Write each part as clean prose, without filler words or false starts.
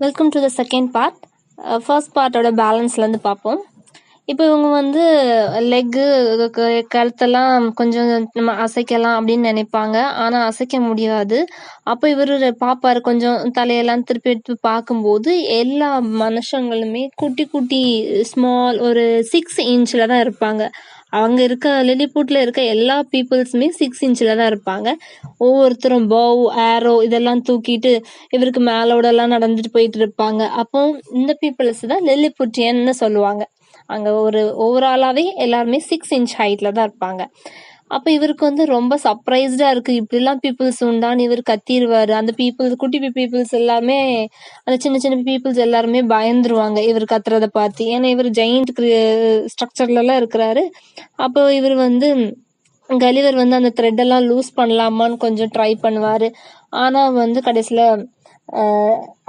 Welcome to the second part. First பார்ட்டோட பேலன்ஸ்லேருந்து பார்ப்போம். இப்போ இவங்க வந்து லெக்கு கழுத்தெல்லாம் கொஞ்சம் நம்ம அசைக்கலாம் அப்படின்னு நினைப்பாங்க. ஆனால் அசைக்க முடியாது. அப்போ இவர் பார்ப்பாரு, கொஞ்சம் தலையெல்லாம் திருப்பி எடுத்து பார்க்கும்போது எல்லா மனுஷங்களுமே குட்டி குட்டி ஸ்மால் ஒரு 6 இன்ச்சில் தான் இருப்பாங்க. அவங்க இருக்க லிலிபுட்ல இருக்க எல்லா பீப்புள்ஸுமே 6 இன்ச்சில் தான் இருப்பாங்க. ஒவ்வொருத்தரும் பவ் ஏரோ இதெல்லாம் தூக்கிட்டு இவருக்கு மேலோடலாம் நடந்துட்டு போயிட்டு இருப்பாங்க. அப்போ இந்த பீப்புள்ஸ் தான் லிலிபுட்டியன்னு சொல்லுவாங்க. அங்கே ஒரு ஓவராலாகவே எல்லாருமே 6 இன்ச் ஹைட்டில் தான் இருப்பாங்க. அப்போ இவருக்கு வந்து ரொம்ப சர்ப்ரைஸ்டாக இருக்குது, இப்படிலாம் பீப்புள்ஸ் உண்டான்னு இவர் கத்திடுவார். அந்த குட்டி பீப்புள்ஸ் எல்லாமே, அந்த சின்ன சின்ன பீப்புள்ஸ் எல்லாருமே பயந்துருவாங்க இவர் கத்துறதை பார்த்து. ஏன்னா இவர் ஜெயிண்ட் ஸ்ட்ரக்சர்லலாம் இருக்கிறாரு. அப்போ இவர் வந்து கலிவர் வந்து அந்த த்ரெட்டெல்லாம் லூஸ் பண்ணலாமான்னு கொஞ்சம் ட்ரை பண்ணுவார். ஆனால் வந்து கடைசியில்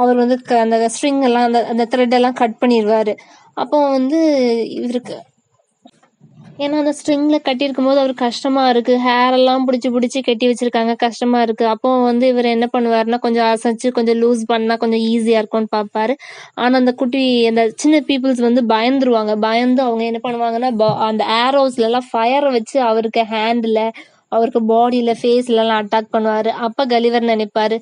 அவர் வந்து அந்த ஸ்ட்ரிங் எல்லாம் அந்த த்ரெட்டெல்லாம் கட் பண்ணிடுவார். அப்போ வந்து இவருக்கு ஏன்னா அந்த ஸ்ட்ரிங்ல கட்டியிருக்கும் போது அவருக்கு கஷ்டமா இருக்கு, ஹேர் எல்லாம் பிடிச்சி கட்டி வச்சிருக்காங்க, கஷ்டமா இருக்கு. அப்போ வந்து இவர் என்ன பண்ணுவாருன்னா கொஞ்சம் அசைச்சு கொஞ்சம் லூஸ் பண்ணா கொஞ்சம் ஈஸியா இருக்கும்னு பார்ப்பாரு. ஆனா அந்த அந்த சின்ன பீப்புள்ஸ் வந்து பயந்துருவாங்க. பயந்து அவங்க என்ன பண்ணுவாங்கன்னா அந்த ஏரோஸ்ல எல்லாம் ஃபயரை வச்சு அவருக்கு ஹேண்ட்ல, அவருக்கு பாடியில, ஃபேஸ்ல எல்லாம் அட்டாக் பண்ணுவாரு. அப்ப கலிவர் நினைப்பாரு,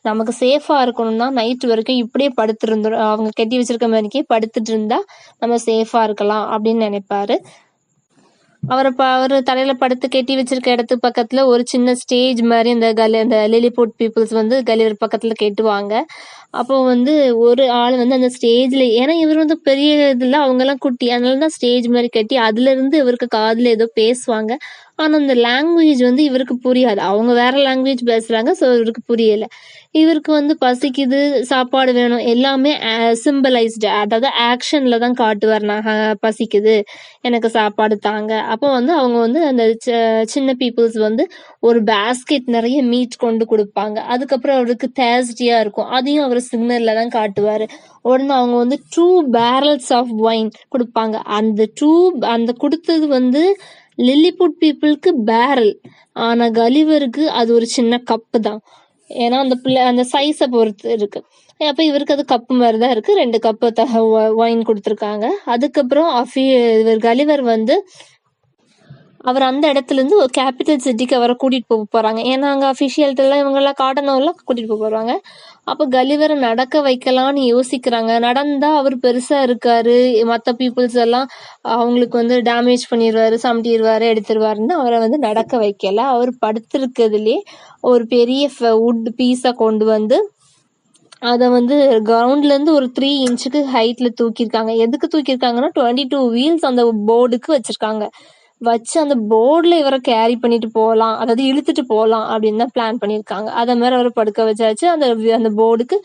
நமக்கு சேஃபா இருக்கணும்னா நைட் வரைக்கும் இப்படியே படுத்துருந்துடும், அவங்க கட்டி வச்சிருக்க மாதிரிக்கே படுத்துட்டு இருந்தா நம்ம சேஃபா இருக்கலாம் அப்படின்னு நினைப்பாரு. அவர் தலையில படுத்து கட்டி வச்சிருக்க இடத்துக்கு பக்கத்துல ஒரு சின்ன ஸ்டேஜ் மாதிரி அந்த லிலிபுட் பீப்புள்ஸ் வந்து கலிவர் பக்கத்துல கெட்டுவாங்க. அப்போ வந்து ஒரு ஆள் வந்து அந்த ஸ்டேஜ்ல, ஏன்னா இவர் வந்து பெரிய இதுல அவங்க எல்லாம் குட்டி, அதனாலதான் ஸ்டேஜ் மாதிரி கட்டி அதுல இருந்து இவருக்கு காதுல ஏதோ பேசுவாங்க. ஆனா அந்த லாங்குவேஜ் வந்து இவருக்கு புரியாது, அவங்க வேற லாங்குவேஜ் பேசுறாங்க. ஸோ இவருக்கு புரியல. இவருக்கு வந்து பசிக்குது, சாப்பாடு வேணும், எல்லாமே சிம்பிளைஸ்டு, அதாவது ஆக்ஷன்ல தான் காட்டுவார். நான் பசிக்குது, எனக்கு சாப்பாடு தாங்க. அப்போ வந்து அவங்க வந்து அந்த சின்ன பீப்புள்ஸ் வந்து ஒரு பேஸ்கெட் நிறைய மீட் கொண்டு கொடுப்பாங்க. அதுக்கப்புறம் அவருக்கு தேர்ஸ்டியா இருக்கும், அதையும் அவர் சிக்னல்ல தான் காட்டுவாரு. உடனே அவங்க வந்து 2 barrels ஆஃப் வைன் கொடுப்பாங்க. அந்த கொடுத்தது வந்து லில்லிபுட் பீப்புளுக்கு பேரல், ஆனா கலிவருக்கு அது ஒரு சின்ன கப்பு தான். ஏன்னா அந்த சைஸை பொறுத்து இருக்கு. அப்ப இவருக்கு அது கப்பு மாதிரி தான் இருக்கு. 2 கப்பு வைன் கொடுத்துருக்காங்க. அதுக்கப்புறம் இவர் கலிவர் வந்து அவர் அந்த இடத்துல இருந்து ஒரு கேபிட்டல் சிட்டிக்கு அவரை கூட்டிட்டு போறாங்க. ஏன்னா அங்க அபிஷியல்ட்ட எல்லாம் இவங்க எல்லாம் காட்டணும், கூட்டிட்டு போறாங்க. அப்ப கலிவரை நடக்க வைக்கலாம்னு யோசிக்கிறாங்க. நடந்தா அவர் பெருசா இருக்காரு, மத்த பீப்புள்ஸ் எல்லாம் அவங்களுக்கு வந்து டேமேஜ் பண்ணிடுவாரு, சமட்டிடுவாரு, எடுத்துருவாருன்னு அவரை வந்து நடக்க வைக்கல. அவர் படுத்திருக்கிறதுலே ஒரு பெரிய வுட் பீஸை கொண்டு வந்து அதை வந்து கிரவுண்ட்ல இருந்து ஒரு 3 இன்ச்சுக்கு ஹைட்ல தூக்கியிருக்காங்க. எதுக்கு தூக்கியிருக்காங்கன்னா 22 வீல்ஸ் அந்த போர்டுக்கு வச்சிருக்காங்க. வச்சு அந்த போர்டில் இவரை கேரி பண்ணிட்டு போகலாம், அதாவது இழுத்துட்டு போகலாம் அப்படின்னு தான் பிளான் பண்ணியிருக்காங்க. அதை மாதிரி அவரை படுக்க வச்சாச்சு. அந்த போர்டுக்கு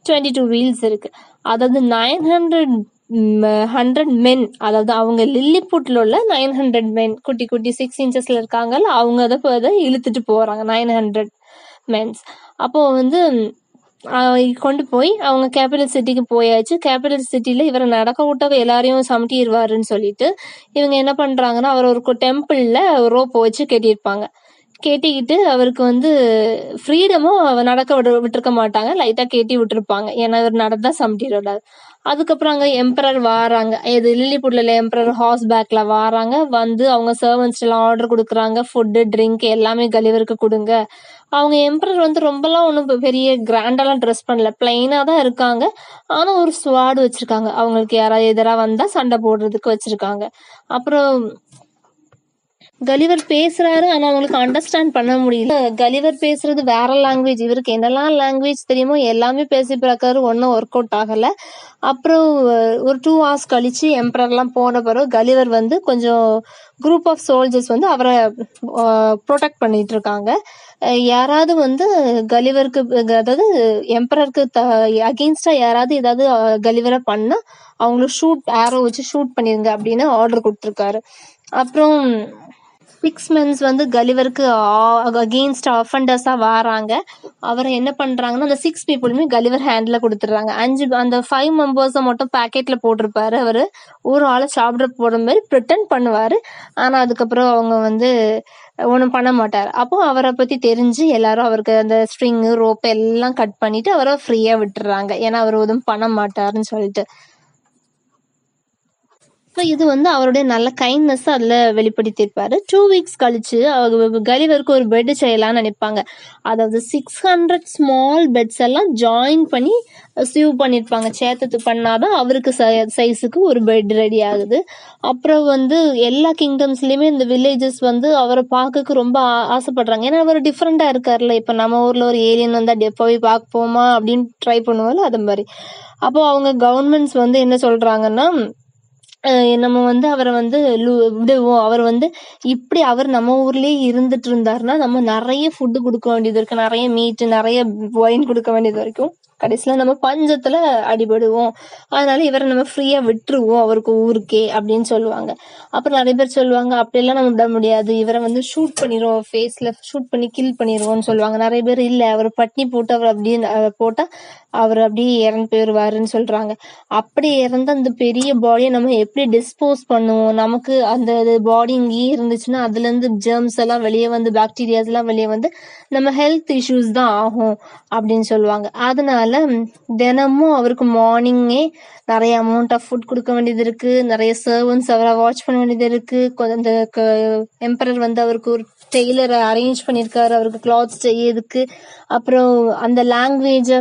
22 வீல்ஸ் இருக்கு. அதாவது 900 மென், அதாவது அவங்க லில்லிபுட்ல உள்ள 900 மென், குட்டி குட்டி 6 இன்ச்சஸ்ல இருக்காங்கல்ல, அவங்க அதை இழுத்துட்டு போறாங்க, 900 மென்ஸ். அப்போ வந்து கொண்டு போய் அவங்க கேபிட்டல் சிட்டிக்கு போயாச்சு. கேபிட்டல் சிட்டில இவரை நடக்க விட்ட எல்லாரையும் சமட்டிடுவாருன்னு சொல்லிட்டு இவங்க என்ன பண்றாங்கன்னா, அவர் ஒரு டெம்பிள்ல ரோப்பை வச்சு கட்டியிருப்பாங்க. கேட்டிக்கிட்டு அவருக்கு வந்து ஃப்ரீடமும் நடக்க விட்டுருக்க மாட்டாங்க, லைட்டா கேட்டி விட்டுருப்பாங்க. ஏன்னா இவர் நடந்தா சமட்டிடாது. அதுக்கப்புறம் அங்க எம்பரர் வாராங்க, இது லில்லிபுட்ல எம்பரர் ஹார்ஸ் பேக்ல வாராங்க. வந்து அவங்க சர்வன்ட்ஸ் எல்லாம் ஆர்டர் கொடுக்குறாங்க, ஃபுட்டு ட்ரிங்க் எல்லாமே கலிவருக்கு கொடுங்க. அவங்க எம்பரர் வந்து ரொம்பலாம் ஒன்றும் பெரிய கிராண்டாலாம் ட்ரெஸ் பண்ணல, பிளைனா தான் இருக்காங்க. ஆனா ஒரு ஸ்வாடு வச்சிருக்காங்க, அவங்களுக்கு யாராவது எதிராக வந்தா சண்டை போடுறதுக்கு வச்சிருக்காங்க. அப்புறம் கலிவர் பேசுறாரு, ஆனா அவங்களுக்கு அண்டர்ஸ்டாண்ட் பண்ண முடியல. கலிவர் பேசுறது வேற லாங்குவேஜ், இவருக்கு என்னெல்லாம் லாங்குவேஜ் தெரியுமோ எல்லாமே பேசி பார்க்கறாரு, ஒன்னும் ஒர்க் அவுட் ஆகல. அப்புறம் ஒரு 2 hours கழிச்சு எம்பரர்லாம் போன பிறகு கலிவர் வந்து கொஞ்சம் குரூப் ஆஃப் சோல்ஜர்ஸ் வந்து அவரை ப்ரொடெக்ட் பண்ணிட்டு இருக்காங்க. யாராவது வந்து கலிவருக்கு, அதாவது எம்பரருக்கு அகெயின்ஸ்டா யாராவது ஏதாவது கலிவரை பண்ணா அவங்களுக்கு ஏரோ வச்சு ஷூட் பண்ணிருங்க அப்படின்னு ஆர்டர் கொடுத்துருக்காரு. அப்புறம் 6 months வந்து கலிவருக்கு அகெயின்ஸ்ட் அஃபண்டர்ஸா வாராங்க. அவரை என்ன பண்றாங்கன்னா அந்த 6 பீப்புளுமே கலிவர் ஹேண்ட்ல கொடுத்துடுறாங்க. அந்த 5 மெம்பர்ஸை மட்டும் பாக்கெட்ல போட்டிருப்பாரு. அவரு ஒரு ஆளை சாப்பிட போற மாதிரி ப்ரிட்டன் பண்ணுவாரு. ஆனா அதுக்கப்புறம் அவங்க வந்து ஒன்றும் பண்ண மாட்டார். அப்போ அவரை பத்தி தெரிஞ்சு எல்லாரும் அவருக்கு அந்த ஸ்ட்ரிங்கு ரோப் எல்லாம் கட் பண்ணிட்டு அவரை ஃப்ரீயா விட்டுறாங்க. ஏன்னா அவர் எதுவும் பண்ண மாட்டாருன்னு சொல்லிட்டு. ஸோ இது வந்து அவருடைய நல்ல கைண்ட்னஸ் அதில் வெளிப்படுத்தியிருப்பாரு. 2 weeks கழிச்சு கலிவருக்கு ஒரு பெட் செய்யலாம்னு நினைப்பாங்க. அதாவது 600 ஸ்மால் பெட்ஸ் எல்லாம் ஜாயின் பண்ணி சீவ் பண்ணியிருப்பாங்க. சேர்த்து பண்ணாதான் அவருக்கு சைஸுக்கு ஒரு பெட் ரெடி ஆகுது. அப்புறம் வந்து எல்லா கிங்டம்ஸ்லயுமே இந்த வில்லேஜஸ் வந்து அவரை பார்க்க ரொம்ப ஆசைப்படுறாங்க. ஏன்னா அவர் டிஃப்ரெண்டா இருக்காருல்ல. இப்போ நம்ம ஊர்ல ஒரு ஏலியன் வந்தா போய் பார்ப்போமா அப்படின்னு ட்ரை பண்ணுவோம்ல, அது மாதிரி. அப்போ அவங்க கவர்மெண்ட்ஸ் வந்து என்ன சொல்றாங்கன்னா, நம்ம வந்து அவரை வந்து விடுவோம். அவர் வந்து இப்படி அவர் நம்ம ஊர்லயே இருந்துட்டு இருந்தாருன்னா நம்ம நிறைய ஃபுட்டு கொடுக்க வேண்டியது இருக்கு, நிறைய மீட், நிறைய ஒயின் கொடுக்க வேண்டியது வரைக்கும். கடைசியில நம்ம பஞ்சத்துல அடிபடுவோம். அதனால இவரை நம்ம ஃப்ரீயா விட்டுருவோம் அவருக்கு ஊருக்கே அப்படின்னு சொல்லுவாங்க. அப்புறம் நிறைய பேர் சொல்லுவாங்க அப்படியெல்லாம் நம்ம விட முடியாது, இவரை வந்து ஷூட் பண்ணிடுவோம், ஃபேஸ்ல ஷூட் பண்ணி கில் பண்ணிடுவோம்னு சொல்லுவாங்க. நிறைய பேர் இல்ல அவர் பட்னி போட்டு அவர் அப்படியே போட்டா அவர் அப்படியே இறந்து போயிடுவாருன்னு சொல்றாங்க. அப்படி இறந்த அந்த பெரிய பாடியை நம்ம எப்படி டிஸ்போஸ் பண்ணுவோம்? நமக்கு அந்த பாடி இங்கேயே இருந்துச்சுன்னா அதுல இருந்து ஜெர்ம்ஸ் எல்லாம் வெளியே வந்து, பாக்டீரியாஸ் எல்லாம் வெளியே வந்து நம்ம ஹெல்த் இஷ்யூஸ் தான் ஆகும் அப்படின்னு சொல்லுவாங்க. அதனால தினமும் அவருக்கு மார்னிங்கே நிறைய அமௌண்ட் ஆஃப் ஃபுட் கொடுக்க வேண்டியது இருக்கு, நிறைய சர்வன்ஸ் அவரை வாட்ச் பண்ண வேண்டியது இருக்கு. அந்த எம்பரர் வந்து அவருக்கு ஒரு டெய்லரை அரேஞ்ச் பண்ணியிருக்காரு அவருக்கு கிளாத்ஸ் செய்யறதுக்கு. அப்புறம் அந்த லாங்குவேஜை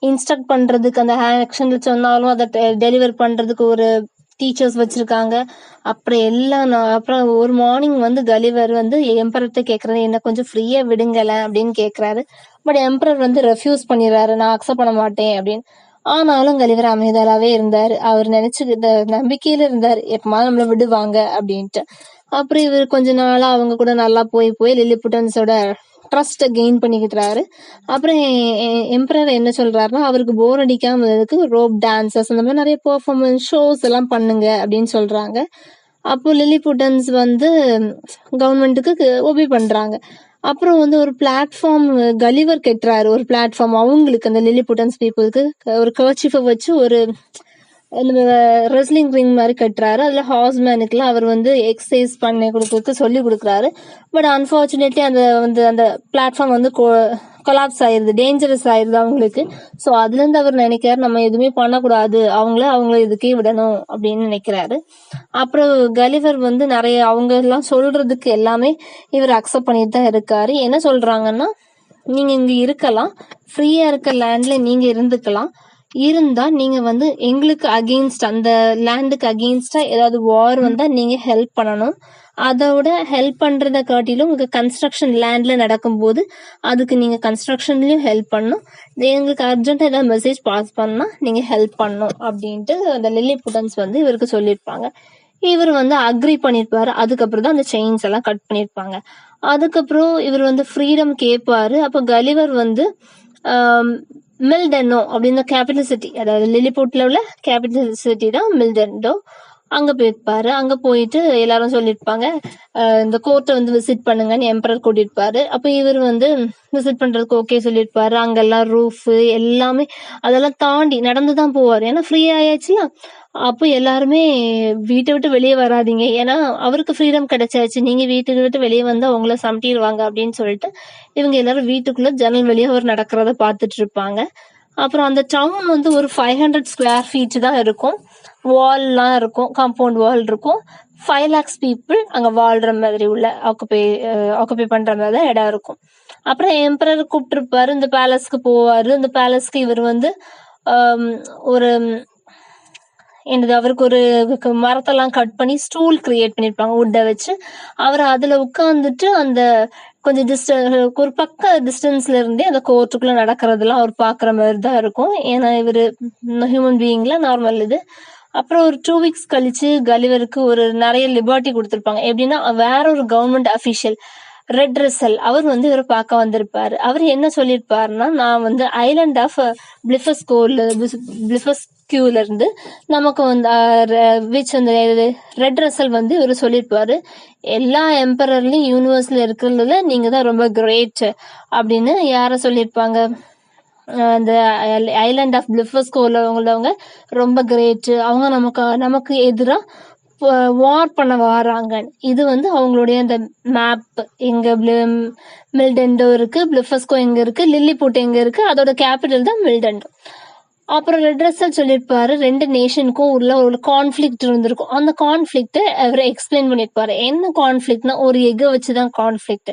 இன்ஸ்ட்ரக்ட் பண்றதுக்கு, அந்த ஆக்ஷன்ல சொன்னாலும் அதை டெலிவர் பண்றதுக்கு ஒரு டீச்சர்ஸ் வச்சிருக்காங்க. அப்புறம் ஒரு மார்னிங் வந்து கலிவர் வந்து எம்பரர்கிட்ட கேட்கறாரு, என்ன கொஞ்சம் ஃப்ரீயா விடுங்கல அப்படின்னு கேட்கறாரு. பட் எம்பரர் வந்து ரெஃப்யூஸ் பண்ணிடுறாரு, நான் அக்செப்ட் பண்ண மாட்டேன் அப்படின்னு. ஆனாலும் கலிவர் அமைதலாவே இருந்தாரு. அவர் நினைச்சுக்கிட்ட நம்பிக்கையில இருந்தாரு, எப்பமா நம்மள விடுவாங்க அப்படின்ட்டு. அப்புறம் இவர் கொஞ்ச நாளா அவங்க கூட நல்லா போய் லில்லிபுட்டன்ஸோட ட்ரஸ்ட்டை கெயின் பண்ணிக்கிட்டாரு. அப்புறம் எம்பரர் என்ன சொல்றாருன்னா, அவருக்கு போர் அடிக்காம இருக்கு ரோப் டான்சர்ஸ் அந்த மாதிரி நிறைய பெர்ஃபார்மன்ஸ் ஷோஸ் எல்லாம் பண்ணுங்க அப்படின்னு சொல்றாங்க. அப்போ லில்லிபுட்டன்ஸ் வந்து கவர்மெண்ட்டுக்கு ஒபி பண்றாங்க. அப்புறம் வந்து ஒரு பிளாட்ஃபார்ம் கலிவர் கெட்டுறாரு, ஒரு பிளாட்ஃபார்ம் அவங்களுக்கு, அந்த லில்லிபுட்டன்ஸ் பீப்புளுக்கு ஒரு கர்ச்சீஃபை வச்சு ஒரு ரெஸ்லிங் ரிங் மாதிரி கட்டுறாரு. அதுல ஹார்ஸ்மேனுக்குலாம் அவர் வந்து எக்ஸசைஸ் பண்ணி கொடுக்கறதுக்கு சொல்லி கொடுக்குறாரு. பட் அன்பார்ச்சுனேட்லி அந்த பிளாட்ஃபார்ம் வந்து கொலாப்ஸ் ஆயிருது, டேஞ்சரஸ் ஆயிருது அவங்களுக்கு. ஸோ அதுல இருந்து அவர் நினைக்கிறாரு நம்ம எதுவுமே பண்ணக்கூடாது, அவங்கள இதுக்கே விடணும் அப்படின்னு நினைக்கிறாரு. அப்புறம் கலிவர் வந்து நிறைய அவங்க எல்லாம் சொல்றதுக்கு எல்லாமே இவர் அக்செப்ட் பண்ணிட்டு தான் இருக்காரு. என்ன சொல்றாங்கன்னா, நீங்க இங்க இருக்கலாம், ஃப்ரீயா இருக்க லேண்ட்ல நீங்க இருந்துக்கலாம், இருந்தா நீங்க வந்து எங்களுக்கு அகெயின்ஸ்ட், அந்த லேண்டுக்கு அகெயின்ஸ்டா ஏதாவது வார் வந்தா நீங்க ஹெல்ப் பண்ணணும். அதோட ஹெல்ப் பண்றத காட்டிலும் உங்க கன்ஸ்ட்ரக்ஷன் லேண்ட்ல நடக்கும்போது அதுக்கு நீங்க கன்ஸ்ட்ரக்ஷன்லயும் ஹெல்ப் பண்ணணும். எங்களுக்கு அர்ஜென்ட்டா ஏதாவது மெசேஜ் பாஸ் பண்ணா நீங்க ஹெல்ப் பண்ணணும் அப்படின்ட்டு அந்த லில்லிபுட்டன்ஸ் வந்து இவருக்கு சொல்லியிருப்பாங்க. இவர் வந்து அக்ரி பண்ணிருப்பாரு. அதுக்கப்புறம் தான் அந்த செயின்ஸ் எல்லாம் கட் பண்ணிருப்பாங்க. அதுக்கப்புறம் இவர் வந்து ஃப்ரீடம் கேட்பாரு. அப்போ கலிவர் வந்து மில்டென்னோ அப்படின்னு கேபிட்டல் சிட்டி, அதாவது லில்லிபுட்ல உள்ள கேபிட்டல் சிட்டி தான் மில்டென்னோ. அங்க போயிருப்பாரு. அங்க போயிட்டு எல்லாரும் சொல்லியிருப்பாங்க இந்த கோர்ட்டை வந்து விசிட் பண்ணுங்கன்னு எம்பரர் கூட்டிருப்பாரு. அப்ப இவர் வந்து விசிட் பண்றதுக்கு ஓகே சொல்லியிருப்பாரு. அங்கெல்லாம் ரூஃப் எல்லாமே அதெல்லாம் தாண்டி நடந்துதான் போவாரு, ஏன்னா ஃப்ரீ ஆயாச்சுல. அப்போ எல்லாருமே வீட்டை விட்டு வெளியே வராதீங்க, ஏன்னா அவருக்கு ஃப்ரீடம் கிடைச்சாச்சு, நீங்க வீட்டுக்கு விட்டு வெளியே வந்தா உங்களை சமட்டிடுவாங்க அப்படின்னு சொல்லிட்டு இவங்க எல்லாரும் வீட்டுக்குள்ள ஜன்னல் வெளியே அவர் நடக்கிறத பார்த்துட்டு இருப்பாங்க. அப்புறம் அந்த டவுன் வந்து ஒரு 500 ஸ்கொயர் ஃபீட் தான் இருக்கும். வால்லாம் இருக்கும், காம்பவுண்ட் வால் இருக்கும். 5 lakhs பீப்புள் அங்க வாழ்ற மாதிரி உள்ள ஆக்குபை பண்ற மாதிரி தான் இடம் இருக்கும். அப்புறம் எம்பரர் கூப்பிட்டுருப்பாரு, இந்த பேலஸ்க்கு போவாரு. இந்த பேலஸ்க்கு இவர் வந்து ஒரு அவருக்கு ஒரு மரத்தெல்லாம் கட் பண்ணி ஸ்டூல் கிரியேட் பண்ணிருப்பாங்க வுட்டை வச்சு. அவர் அதுல உட்கார்ந்துட்டு அந்த கொஞ்சம் ஒரு பக்க டிஸ்டன்ஸ்ல இருந்தே அந்த கோர்ட்டுக்குள்ள நடக்கிறதுலாம் அவர் பாக்குற மாதிரி தான் இருக்கும், ஏன்னா இவரு ஹியூமன் பீயிங்ல நார்மல் இது. அப்புறம் ஒரு 2 weeks கழிச்சு கலிவருக்கு ஒரு நிறைய லிபர்ட்டி கொடுத்துருப்பாங்க. எப்படின்னா வேற ஒரு கவர்மெண்ட் அபிஷியல் ரெட் ரசல் அவர் வந்து இவரை பார்க்க வந்திருப்பாரு. அவர் என்ன சொல்லியிருப்பாருன்னா, நான் வந்து ஐலாண்ட் ஆஃப் பிளிஃபஸ்கியூல இருந்து நமக்கு வந்து விச் அந்த ரெட் ரசல் வந்து இவர் சொல்லியிருப்பாரு, எல்லா எம்பரர்லயும் யூனிவர்ஸ்ல இருக்கிறதுல நீங்க தான் ரொம்ப கிரேட் அப்படின்னு யார சொல்லியிருப்பாங்க? அந்த ஐலாண்ட் ஆஃப் பிளிஃபஸ்கோல உள்ளவங்க ரொம்ப கிரேட், அவங்க நமக்கு எதிரா வார் பண்ண வராங்க. இது வந்து அவங்களுடைய அந்த மேப், எங்க மில்டெண்டோ இருக்கு, பிளிஃபஸ்கோ எங்க இருக்கு, லில்லிபுட் எங்க இருக்கு, அதோட கேபிட்டல் தான் மில்டெண்டோ. அப்புறம் ரெட் ரசல் சொல்லியிருப்பாரு, 2 நேஷனுக்கும் உள்ள ஒரு கான்ஃபிளிக்ட் இருந்திருக்கும். அந்த கான்ஃபிளிக்ட் அவர் எக்ஸ்பிளைன் பண்ணியிருப்பாரு. என்ன கான்ஃபிளிக்ட்னா, ஒரு எக்கை வச்சுதான் கான்ஃபிளிக்ட்.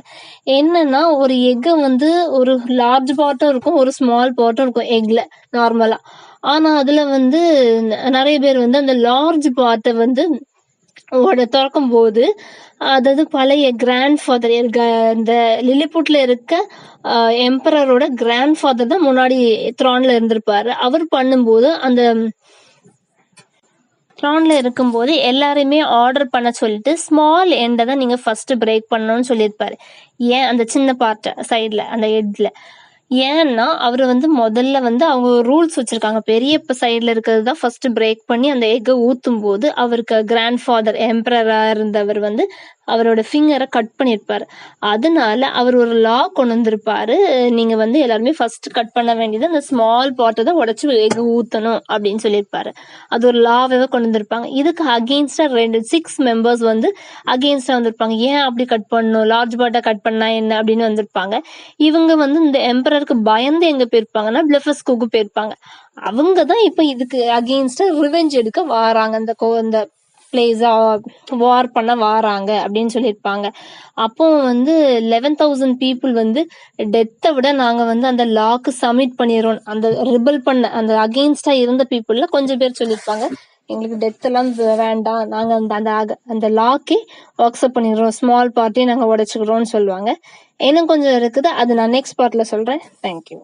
என்னன்னா, ஒரு எக்கை வந்து ஒரு லார்ஜ் பார்ட்டும் இருக்கும், ஒரு ஸ்மால் பார்ட்டும் இருக்கும் எக்ல நார்மலா. ஆனா அதுல வந்து நிறைய பேர் வந்து அந்த லார்ஜ் பார்ட்டை வந்து திறக்கும் போது, அதாவது பழைய கிராண்ட் ஃபாதர் இந்த லில்லிபுட்ல இருக்க எம்பரரோட கிராண்ட் ஃபாதர் தான் முன்னாடி த்ரான்ல இருந்திருப்பாரு. அவர் பண்ணும்போது அந்த த்ரான்ல இருக்கும்போது எல்லாரையுமே ஆர்டர் பண்ண சொல்லிட்டு ஸ்மால் எண்டை தான் நீங்க ஃபர்ஸ்ட் பிரேக் பண்ணணும்னு சொல்லியிருப்பாரு. ஏன் அந்த சின்ன பார்ட்டை சைட்ல அந்த எட்ல, ஏன்னா அவரு வந்து முதல்ல வந்து அவங்க ரூல்ஸ் வச்சிருக்காங்க, பெரிய சைட்ல இருக்கிறது தான் ஃபர்ஸ்ட் பிரேக் பண்ணி அந்த எக்கை ஊத்தும் போது அவருக்கு கிராண்ட் ஃபாதர் எம்பரரா இருந்தவர் வந்து அவரோட ஃபிங்கரை கட் பண்ணியிருப்பாரு. அதனால அவர் ஒரு லா கொண்டு வந்திருப்பாரு, நீங்க வந்து எல்லாருமே ஃபர்ஸ்ட் கட் பண்ண வேண்டியது அந்த ஸ்மால் பார்ட்டை தான் உடைச்சு எக் ஊத்தணும் அப்படின்னு சொல்லியிருப்பாரு. அது ஒரு லாவே கொண்டு வந்திருப்பாங்க. இதுக்கு அகெயின்ஸ்டா 6 மெம்பர்ஸ் வந்து அகெயின்ஸ்டா வந்திருப்பாங்க. ஏன் அப்படி கட் பண்ணணும், லார்ஜ் பார்ட்டை கட் பண்ணா என்ன அப்படின்னு வந்திருப்பாங்க. இவங்க வந்து இந்த எம்பரருக்கு பயந்து எங்க போயிருப்பாங்கன்னா பிளிஃபஸ்கோக்கு போயிருப்பாங்க. அவங்க தான் இப்ப இதுக்கு அகெயின்ஸ்டா ரிவெஞ்ச் எடுக்க வாராங்க, அந்த பிளேஸா வார் பண்ண வாராங்க அப்படின்னு சொல்லியிருப்பாங்க. அப்போ வந்து 11,000 பீப்புள் வந்து டெத்தை விட நாங்க வந்து அந்த லாக்கு சப்மிட் பண்ணிடுறோம், அந்த ரிபல் பண்ண அந்த அகெயின்ஸ்டா இருந்த பீப்புள்ல கொஞ்சம் பேர் சொல்லியிருப்பாங்க, எங்களுக்கு டெத் எல்லாம் வேண்டாம், நாங்க அந்த லாக்கே அக்செப்ட் பண்ணிடுறோம், ஸ்மால் பார்ட்டி நாங்க உடைச்சுக்கிறோம்னு சொல்லுவாங்க. இன்னும் கொஞ்சம் இருக்குது, அது நான் நெக்ஸ்ட் பார்ட்ல சொல்றேன். தேங்க்யூ.